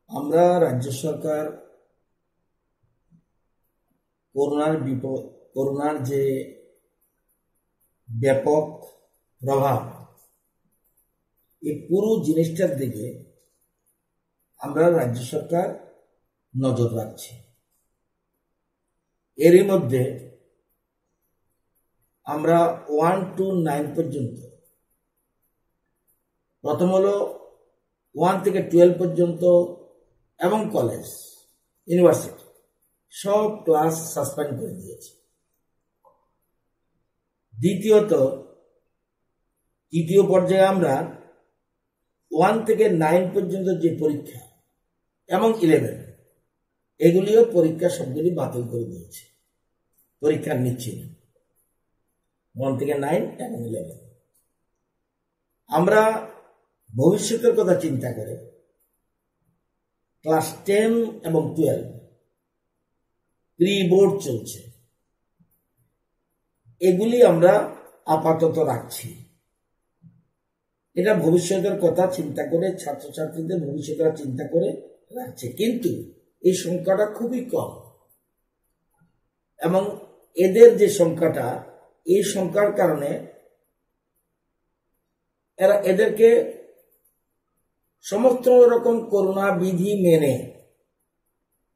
আমরা রাজ্য সরকার করোনার যে ব্যাপক প্রভাব, এই পুরো জিনিসটার দিকে আমরা রাজ্য সরকার নজর রাখছি। এরই মধ্যে আমরা 1 to 9 পর্যন্ত, প্রথম হলো 1 থেকে 12 পর্যন্ত এবং কলেজ ইউনিভার্সিটি সব ক্লাস সাসপেন্ড করে দিয়েছে। তৃতীয় পর্যায়ে আমরা 1 থেকে 9 পর্যন্ত যে পরীক্ষা এবং 11 এগুলিও পরীক্ষা সবগুলি বাতিল করে দিয়েছে, পরীক্ষা নিচ্ছে না। 1 থেকে 9 এবং 11 আমরা ভবিষ্যতের কথা চিন্তা করে ক্লাস 10 এবং 12 প্রি বোর্ড চলছে, এগুলি আমরা আপাতত রাখছি। এটা ভবিষ্যতের কথা চিন্তা করে, ছাত্রছাত্রীদের ভবিষ্যতের চিন্তা করে রাখছে, কিন্তু এই সংখ্যাটা খুবই কম এবং এদের যে সংখ্যাটা, এই সংখ্যার কারণে এদেরকে সমস্ত রকম করোনা বিধি মেনে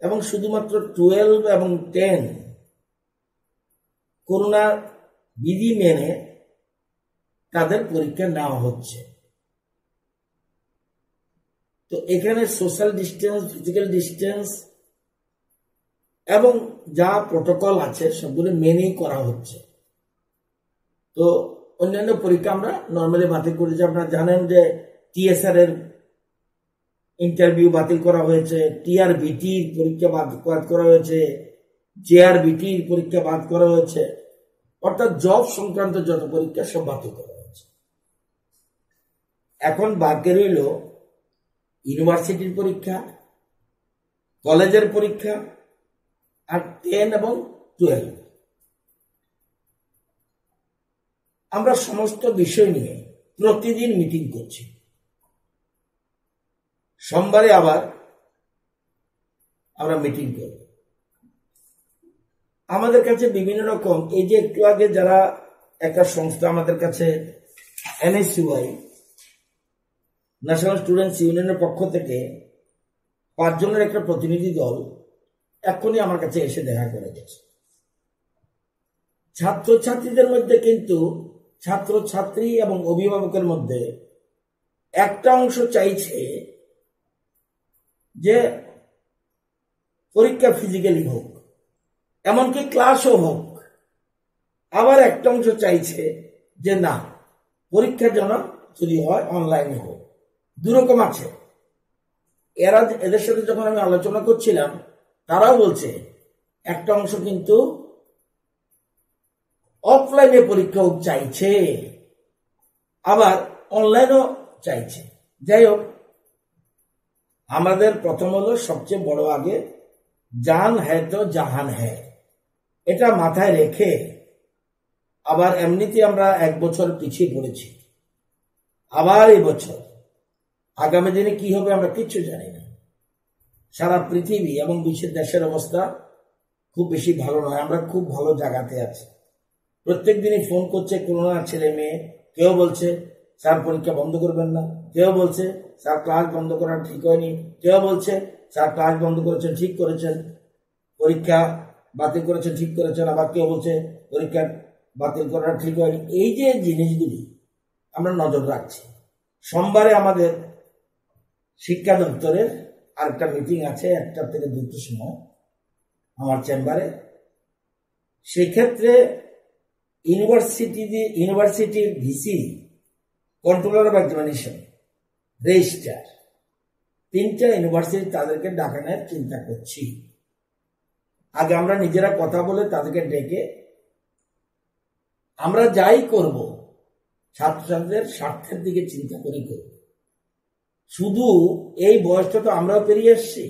এবং শুধুমাত্র 12 এবং 10 করোনা বিধি মেনে তাদের পরীক্ষা নেওয়া হচ্ছে। তো এখানে সোশ্যাল ডিস্টেন্স, ফিজিক্যাল ডিস্টেন্স এবং যা প্রোটোকল আছে সবগুলো মেনেই করা হচ্ছে। তো অন্যান্য পরীক্ষা আমরা নর্মালি বাতিল করেছি। আপনারা জানেন যে টিএসআর এর ইন্টারভিউ বাতিল করা হয়েছে, টিআরবিটির পরীক্ষা বাদ করা হয়েছে, জেআরবিটির পরীক্ষা বাদ করা হয়েছে, অর্থাৎ জব সংক্রান্ত যত পরীক্ষা সব বাতিল করা হয়েছে। এখন বাকি রইল ইউনিভার্সিটির পরীক্ষা, কলেজের পরীক্ষা আর 10 এবং 12। আমরা সমস্ত বিষয় নিয়ে প্রতিদিন মিটিং করছি। সোমবারে আবার আমরা মিটিং করব। আমাদের কাছে বিভিন্ন রকম, এই যে একটু আগে যারা একটা সংস্থা আমাদের কাছে NSUI, ন্যাশনাল স্টুডেন্টস ইউনিয়নের পক্ষ থেকে 5 জনের একটা প্রতিনিধি দল এখনই আমার কাছে এসে দেখা করে গেছে। ছাত্রছাত্রীদের মধ্যে কিন্তু, ছাত্রছাত্রী এবং অভিভাবকের মধ্যে একটা অংশ চাইছে যে পরীক্ষা ফিজিক্যালি হোক, এমনকি ক্লাসও হোক। আবার একটা অংশ চাইছে যে না, পরীক্ষা যেন যদি হয় অনলাইনে হোক। দুরকম আছে। এদের সাথে যখন আমি আলোচনা করছিলাম, তারাও বলছে একটা অংশ কিন্তু অফলাইনে পরীক্ষা চাইছে, আবার অনলাইনও চাইছে। যাই হোক, আমাদের প্রথম হলো সবচেয়ে বড় আগে জান হ্যায় তো জাহান হ্যায়, এটা মাথায় রেখে, আবার এমনিতে আমরা 1 বছর পিছিয়ে পড়েছি। আবার এই বছর, আগামী দিনে কি হবে আমরা কিচ্ছু জানি না। সারা পৃথিবী এবং বিশ্বের দেশের অবস্থা খুব বেশি ভালো নয়। আমরা খুব ভালো জায়গাতে আছি। প্রত্যেক দিনই ফোন করছে করোনা ছেলে মেয়ে, কেউ বলছে স্যার পরীক্ষা বন্ধ করবেন না, কেউ বলছে স্যার ক্লাস বন্ধ করা ঠিক হয়নি, কেউ বলছে স্যার ক্লাস বন্ধ করেছেন ঠিক করেছেন, পরীক্ষা বাতিল করেছেন ঠিক করেছেন, আবার কেউ বলছে পরীক্ষা বাতিল করা ঠিক হয়নি। এই যে জিনিসগুলি আমরা নজর রাখছি। সোমবারে আমাদের শিক্ষা দপ্তরের আরেকটা মিটিং আছে 1টা থেকে 2টোর সময় আমার চেম্বারে। সেক্ষেত্রে ইউনিভার্সিটির VC, controller of examination, registrar, 3টা ইউনিভার্সিটি তাদেরকে ডাকানোর চিন্তা করছি। আগে আমরা নিজেরা কথা বলে তাদেরকে ডেকে আমরা যাই করব ছাত্রছাত্রীদের স্বার্থের দিকে চিন্তা করে করব। শুধু এই বয়সটা তো আমরাও পেরিয়ে এসছি,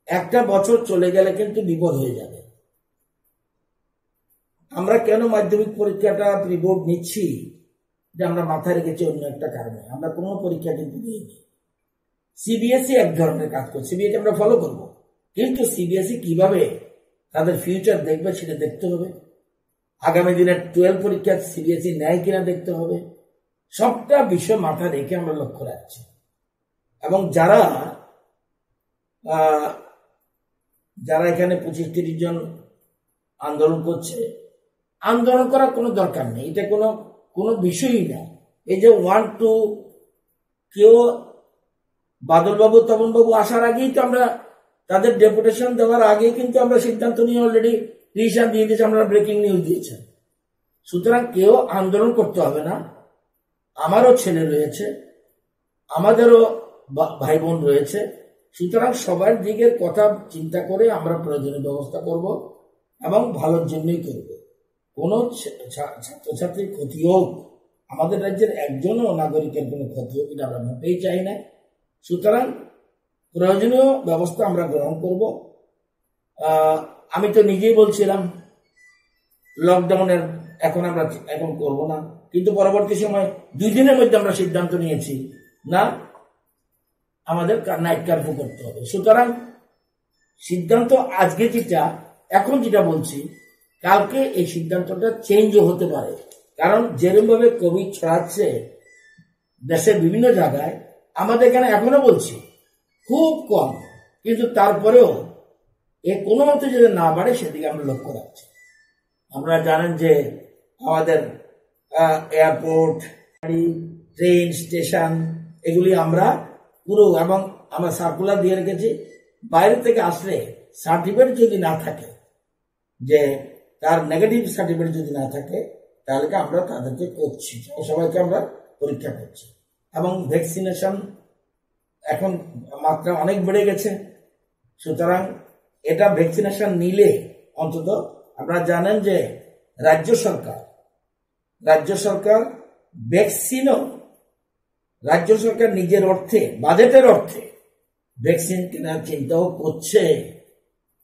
একটা বছর চলে গেলে কিন্তু বিপদ হয়ে যাবে। আমরা কেন মাধ্যমিক পরীক্ষাটা প্রি বোর্ড নিচ্ছি, যে আমরা মাথায় রেখেছি অন্য একটা কারণে। আমরা কোনো পরীক্ষা কিন্তু দিইনি। সিবিএসই এক ধরনের কাজ করছে, সিবিএসই আমরা ফলো করব, কিন্তু সিবিএসই কিভাবে তাদের ফিউচার দেখবে সেটা দেখতে হবে। আগামী দিনের 12 পরীক্ষা সিবিএসই নেয় কিনা দেখতে হবে। সবটা বিষয় মাথায় রেখে আমরা লক্ষ্য রাখছি। এবং যারা এখানে 25-30 জন আন্দোলন করছে, আন্দোলন করার কোনো দরকার নেই, এটা কোনো বিষয়ই না। এই যে 1-2 কেউ বাদলবাবু তপনবাবু আসার আগেই তো আমরা তাদের ডেপুটেশন দেওয়ার আগেই কিন্তু আমরা সিদ্ধান্ত নিয়ে অলরেডি রিসান দিয়ে দিয়েছি, আমরা ব্রেকিং নিউজ দিয়েছেন। সুতরাং কেউ আন্দোলন করতে হবে না। আমারও ছেলে রয়েছে, আমাদেরও ভাই বোন রয়েছে। সুতরাং সবার দিকের কথা চিন্তা করে আমরা প্রয়োজনীয় ব্যবস্থা করব এবং ভালোর জন্যই করব। কোনো ছাত্রছাত্রীর ক্ষতি হোক, আমাদের রাজ্যের একজনও নাগরিকের কোনো ক্ষতি হোক, এটা আমরা মোটেই চাই না। সুতরাং প্রয়োজনীয় ব্যবস্থা আমরা গ্রহণ করব। আমি তো নিজেই বলছিলাম লকডাউনের এখন করব না, কিন্তু পরবর্তী সময় 2 দিনের মধ্যে আমরা সিদ্ধান্ত নিয়েছি না, আমাদের নাইট কারফিউ করতে হবে। সুতরাং সিদ্ধান্ত আজকে এখন যেটা বলছি, কালকে এই সিদ্ধান্তটা চেঞ্জও হতে পারে। কারণ যেরকমভাবে কোভিড ছড়াচ্ছে দেশের বিভিন্ন জায়গায়, আমাদের এখানে এখনো বলছি খুব কম, কিন্তু তারপরেও কোনো মতে যদি না বাড়ে সেদিকে আমরা লক্ষ্য রাখছি। আপনারা জানেন যে আমাদের এয়ারপোর্ট, ট্রেন স্টেশন এগুলি আমরা পুরো, এবং আমরা সার্কুলার দিয়ে রেখেছি, বাইরে থেকে আসলে সার্টিফিকেট যদি না থাকে, যে তার নেগেটিভ সার্টিফিকেট যদি না থাকে, তাহলে আমরা তাদেরকে করছি, সবাইকে আমরা পরীক্ষা করছি। এবং ভ্যাকসিনেশন এখন মাত্রা অনেক বেড়ে গেছে। সুতরাং এটা ভ্যাকসিনেশন নিলে অন্তত আপনারা জানেন যে রাজ্য সরকার ভ্যাকসিনও রাজ্য সরকার নিজের অর্থে, বাজেটের অর্থে ভ্যাকসিন কেনার চিন্তাও করছে,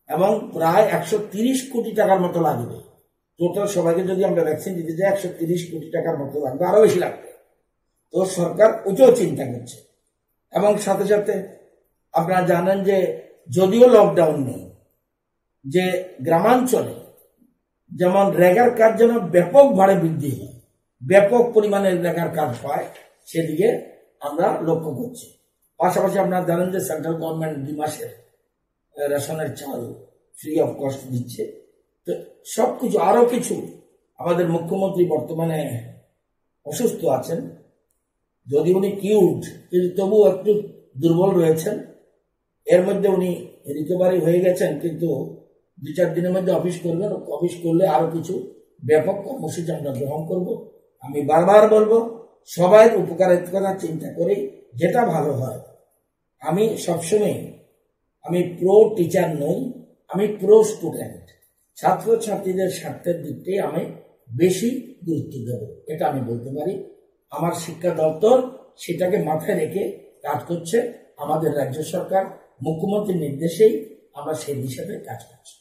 এবং প্রায় 130 কোটি টাকার মতো লাগবে। টোটাল সবাইকে যদি আমরা ভ্যাকসিন দিতে যাই 130 কোটি টাকার মতো লাগবে, আরো বেশি লাগবে। তো সরকার ওটাও চিন্তা করছে। এবং সাথে সাথে আপনারা জানেন যে যদিও লকডাউন নেই, যে গ্রামাঞ্চলে যেমন রেগার কাজ যেন ব্যাপক ভাবে বৃদ্ধি হয়, ব্যাপক পরিমাণে রেগার কাজ হয়, সেদিকে আমরা লক্ষ্য করছি। পাশাপাশি আপনারা জানেন যে সেন্ট্রাল গভর্নমেন্ট 2 মাসের রেশনের চাল ফ্রি অফ কস্ট দিচ্ছে। তো সবকিছু, আরো কিছু, আমাদের মুখ্যমন্ত্রী বর্তমানে অসুস্থ আছেন, যদি উনি কিউট, কিন্তু তবু একটু দুর্বল রয়েছেন। এর মধ্যে উনি রিকভারি হয়ে গেছেন, কিন্তু 2-4 দিনের মধ্যে অফিস করবেন। অফিস করলে আরো কিছু ব্যাপক কর্মসূচি আমরা গ্রহণ করব। আমি বারবার বলবো, সবাই উপকারের কথা চিন্তা করে যেটা ভালো হয়। আমি সবসময় প্রো টিচার নই, আমি প্রো স্টুডেন্ট। ছাত্রছাত্রীদের স্বার্থের দিকটাই আমি বেশি গুরুত্ব দেব, এটা আমি বলতে পারি। আমার শিক্ষা দপ্তর সেটাকে মাথায় রেখে কাজ করছে। আমাদের রাজ্য সরকার মুখ্যমন্ত্রীর নির্দেশেই আমরা সেই দিশাতে কাজ করছি।